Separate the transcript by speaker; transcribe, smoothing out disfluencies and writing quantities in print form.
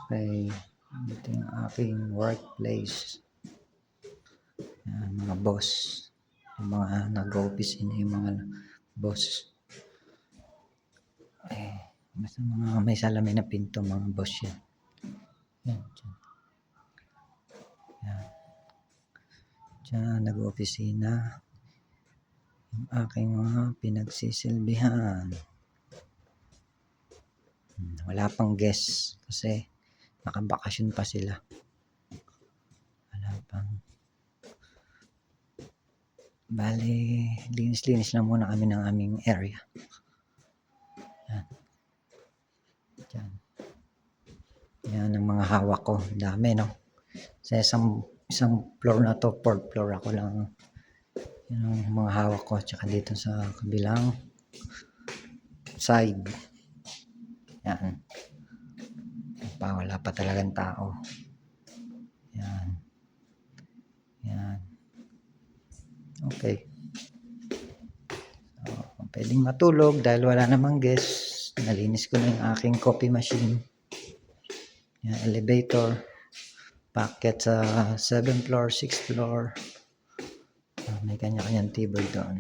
Speaker 1: Okay, ito yung aking workplace. Yan, mga boss. Yung mga nag-opisina, yung mga boss. Basta mga may salamin na pinto, mga boss yan. Yan, dyan. Yan. Diyan, nag-opisina. Yung aking mga pinagsisilbihan. Wala pang guest kasi nakabakasyon pa sila. Wala pang. Bali, linis-linis lang muna kami ng aming area. Yan. Diyan. Yan ang mga hawak ko. Dami, no? Sa isang floor na to, 4th floor ako lang. Yan ang mga hawak ko. Tsaka dito sa kabilang side. Yan. Wala pa talagang tao. Yan. Yan. Okay. So, pwedeng matulog dahil wala namang guest. Nalinis ko na yung aking coffee machine. Yan, elevator. Paakyat sa 7th floor, 6th floor. May kanya-kanyang table doon.